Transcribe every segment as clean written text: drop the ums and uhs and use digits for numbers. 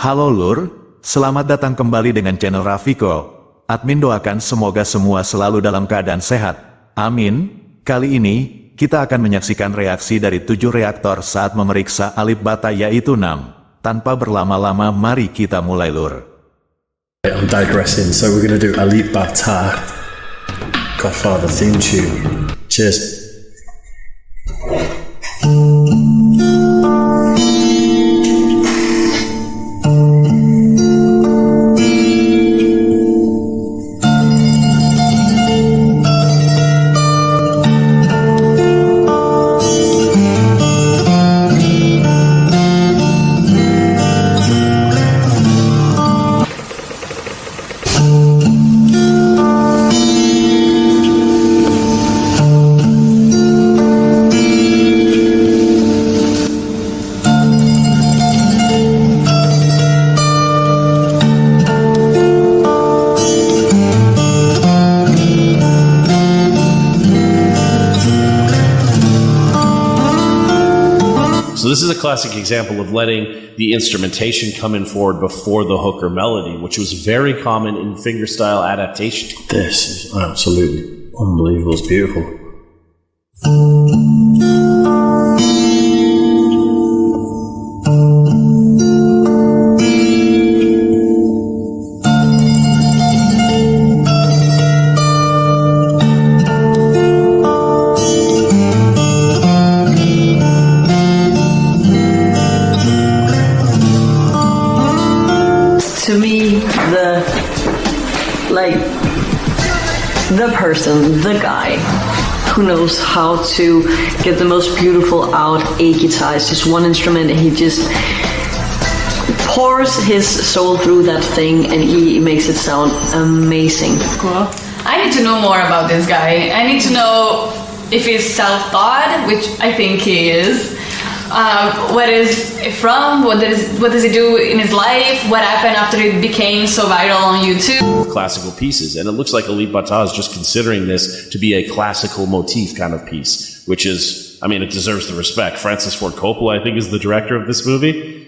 Halo Lur, selamat datang kembali dengan channel Rafiko. Admin doakan semoga semua selalu dalam keadaan sehat. Amin. Kali ini, kita akan menyaksikan reaksi dari 7 reaktor saat memeriksa Alip Ba Ta yaitu 6. Tanpa berlama-lama mari kita mulai Lur. I'm digressing, so we're going to do Alip Ba Ta, Godfather theme tune. Cheers. So this is a classic example of letting the instrumentation come in forward before the hook or melody, which was very common in fingerstyle adaptation. This is absolutely unbelievable. It's beautiful. To me, the person, the guy who knows how to get the most beautiful out a guitar. It's just one instrument and he just pours his soul through that thing and he makes it sound amazing. Cool. I need to know more about this guy. I need to know if he's self-taught, which I think he is. Where is he from? What does he do in his life? What happened after it became so viral on YouTube? Classical pieces, and it looks like Alip Ba Ta is just considering this to be a classical motif kind of piece, which is, I mean, it deserves the respect. Francis Ford Coppola, I think, is the director of this movie.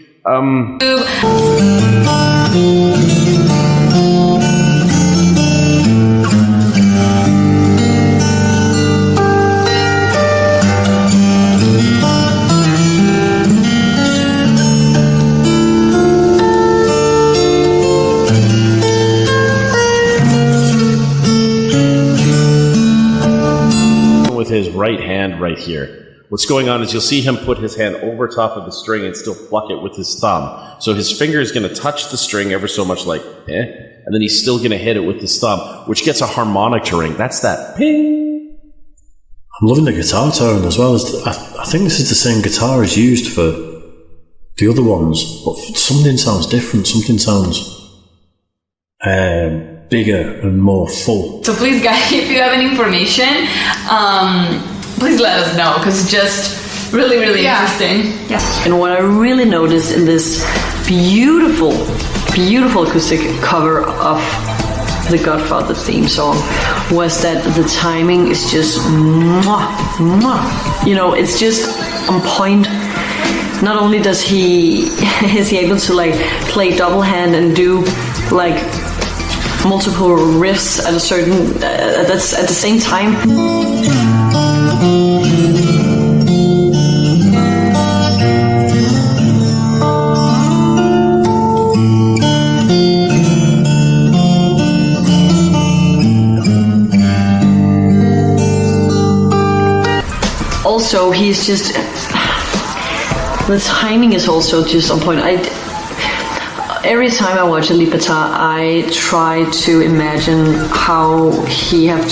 With his right hand right here. What's going on is you'll see him put his hand over top of the string and still pluck it with his thumb. So his finger is going to touch the string ever so much like, and then he's still going to hit it with his thumb, which gets a harmonic to ring. That's that ping. I'm loving the guitar tone as well. I think this is the same guitar as used for the other ones, but something sounds different. Something sounds bigger and more full. So please, guys, if you have any information, please let us know, because it's just really interesting. Yeah. And what I really noticed in this beautiful acoustic cover of the Godfather theme song was that the timing is just mwah, mwah. You know, it's just on point. Not only is he able to play double hand and do multiple riffs at a certain that's at the same time. Also, he's just the timing is also just on point. Every time I watch Alip Ba Ta, I try to imagine how he have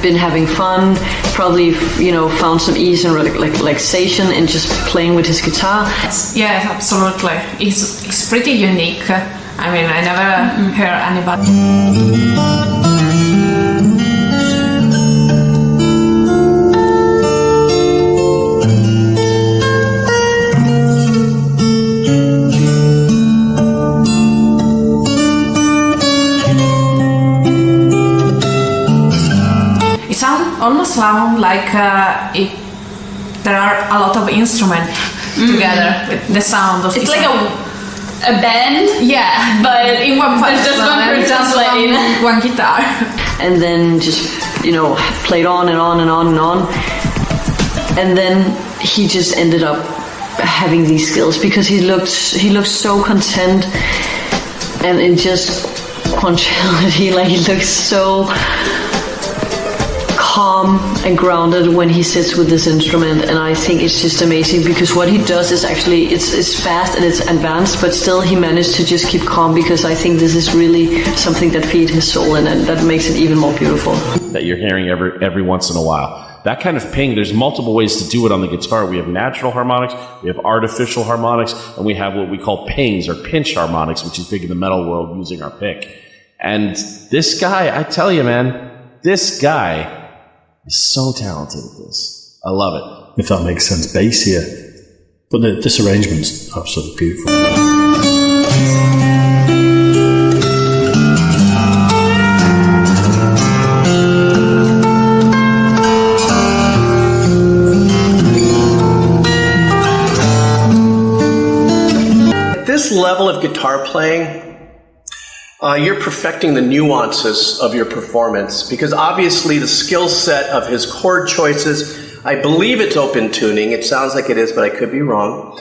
been having fun, probably found some ease and relaxation in just playing with his guitar. Yes, absolutely. It's pretty unique. I mean, I never heard anybody. Almost sound like if there are a lot of instruments together with the sound of It's like a band. Yeah, But in one there's just one and person just playing. one guitar. And then just, played on and on and on and on. And then he just ended up having these skills because he looked so content and in just punctuality, like he looks so calm and grounded when he sits with this instrument, and I think it's just amazing because what he does is actually it's fast and it's advanced, but still he managed to just keep calm, because I think this is really something that feeds his soul and that makes it even more beautiful. That you're hearing every once in a while. That kind of ping, there's multiple ways to do it on the guitar. We have natural harmonics, we have artificial harmonics, and we have what we call pings or pinch harmonics, which is big in the metal world, using our pick. And this guy, I tell you, man, this guy is so talented at this. I love it. If that makes sense, bassier. But this arrangement's absolutely beautiful. At this level of guitar playing, you're perfecting the nuances of your performance, because obviously the skill set of his chord choices, I believe it's open tuning. It sounds like it is, but I could be wrong.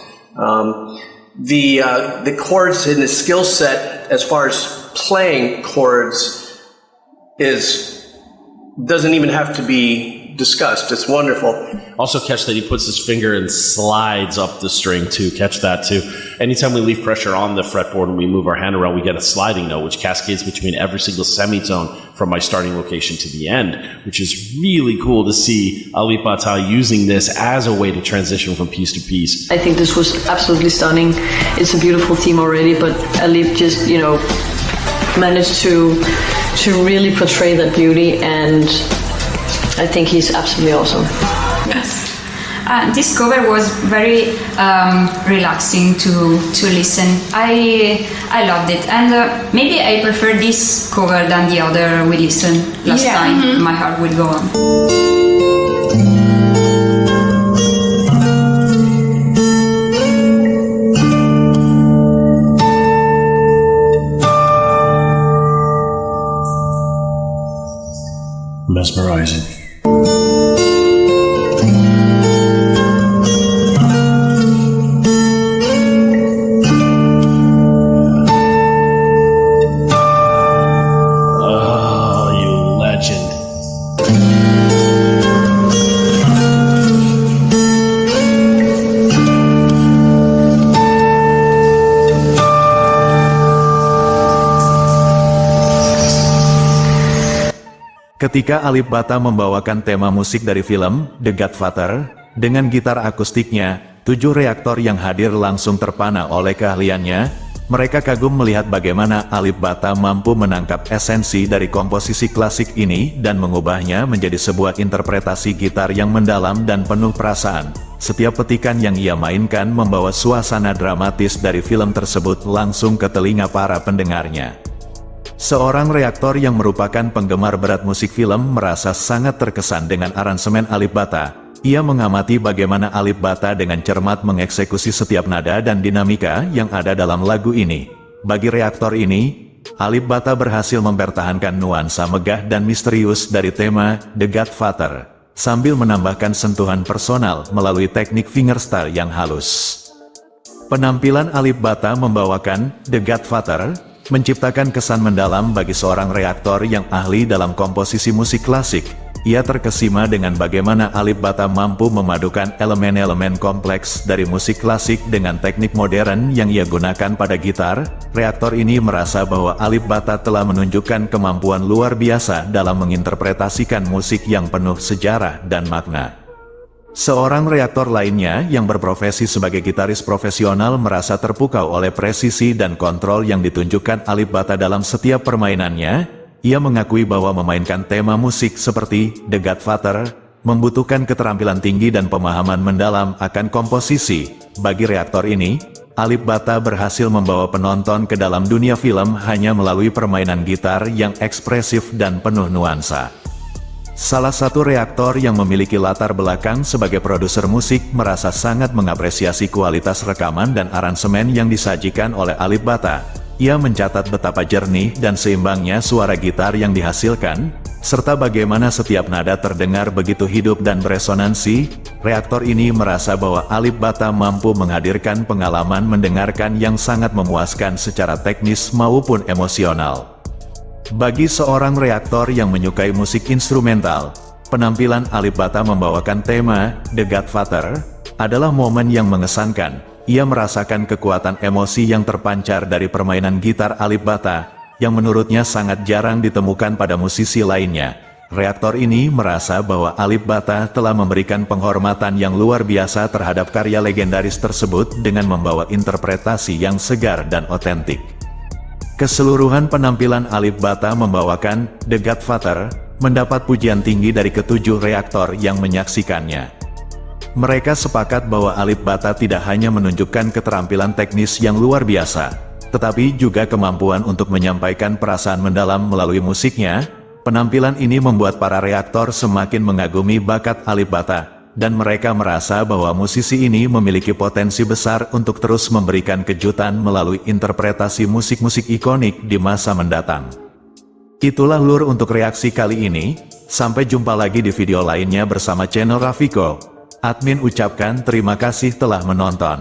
The chords in his skill set, as far as playing chords, doesn't even have to be discussed. It's wonderful. Also catch that he puts his finger and slides up the string too. Catch that too. Anytime we leave pressure on the fretboard and we move our hand around, we get a sliding note, which cascades between every single semitone from my starting location to the end, which is really cool to see Alip Ba Ta using this as a way to transition from piece to piece. I think this was absolutely stunning. It's a beautiful theme already, but Alip just, managed to really portray that beauty, and I think he's absolutely awesome. Yes. This cover was very relaxing to listen. I loved it, and maybe I prefer this cover than the other we listened last time. Mm-hmm. My Heart Will Go On. Mesmerizing. Ketika Alip Ba Ta membawakan tema musik dari film The Godfather dengan gitar akustiknya, 7 reaktor yang hadir langsung terpana oleh keahliannya. Mereka kagum melihat bagaimana Alip Ba Ta mampu menangkap esensi dari komposisi klasik ini dan mengubahnya menjadi sebuah interpretasi gitar yang mendalam dan penuh perasaan. Setiap petikan yang ia mainkan membawa suasana dramatis dari film tersebut langsung ke telinga para pendengarnya. Seorang reaktor yang merupakan penggemar berat musik film merasa sangat terkesan dengan aransemen Alip Ba Ta. Ia mengamati bagaimana Alip Ba Ta dengan cermat mengeksekusi setiap nada dan dinamika yang ada dalam lagu ini. Bagi reaktor ini, Alip Ba Ta berhasil mempertahankan nuansa megah dan misterius dari tema The Godfather, sambil menambahkan sentuhan personal melalui teknik fingerstyle yang halus. Penampilan Alip Ba Ta membawakan The Godfather menciptakan kesan mendalam bagi seorang reaktor yang ahli dalam komposisi musik klasik. Ia terkesima dengan bagaimana Alip Ba Ta mampu memadukan elemen-elemen kompleks dari musik klasik dengan teknik modern yang ia gunakan pada gitar. Reaktor ini merasa bahwa Alip Ba Ta telah menunjukkan kemampuan luar biasa dalam menginterpretasikan musik yang penuh sejarah dan makna. Seorang reaktor lainnya yang berprofesi sebagai gitaris profesional merasa terpukau oleh presisi dan kontrol yang ditunjukkan Alip Ba Ta dalam setiap permainannya. Ia mengakui bahwa memainkan tema musik seperti The Godfather membutuhkan keterampilan tinggi dan pemahaman mendalam akan komposisi. Bagi reaktor ini, Alip Ba Ta berhasil membawa penonton ke dalam dunia film hanya melalui permainan gitar yang ekspresif dan penuh nuansa. Salah satu reaktor yang memiliki latar belakang sebagai produser musik merasa sangat mengapresiasi kualitas rekaman dan aransemen yang disajikan oleh Alip Ba Ta. Ia mencatat betapa jernih dan seimbangnya suara gitar yang dihasilkan, serta bagaimana setiap nada terdengar begitu hidup dan beresonansi. Reaktor ini merasa bahwa Alip Ba Ta mampu menghadirkan pengalaman mendengarkan yang sangat memuaskan secara teknis maupun emosional. Bagi seorang reaktor yang menyukai musik instrumental, penampilan Alip Ba Ta membawakan tema The Godfather adalah momen yang mengesankan. Ia merasakan kekuatan emosi yang terpancar dari permainan gitar Alip Ba Ta, yang menurutnya sangat jarang ditemukan pada musisi lainnya. Reaktor ini merasa bahwa Alip Ba Ta telah memberikan penghormatan yang luar biasa terhadap karya legendaris tersebut dengan membawa interpretasi yang segar dan otentik. Keseluruhan penampilan Alip Ba Ta membawakan The Godfather mendapat pujian tinggi dari ketujuh reaktor yang menyaksikannya. Mereka sepakat bahwa Alip Ba Ta tidak hanya menunjukkan keterampilan teknis yang luar biasa, tetapi juga kemampuan untuk menyampaikan perasaan mendalam melalui musiknya. Penampilan ini membuat para reaktor semakin mengagumi bakat Alip Ba Ta, dan mereka merasa bahwa musisi ini memiliki potensi besar untuk terus memberikan kejutan melalui interpretasi musik-musik ikonik di masa mendatang. Itulah lur untuk reaksi kali ini. Sampai jumpa lagi di video lainnya bersama channel Rafiko. Admin ucapkan terima kasih telah menonton.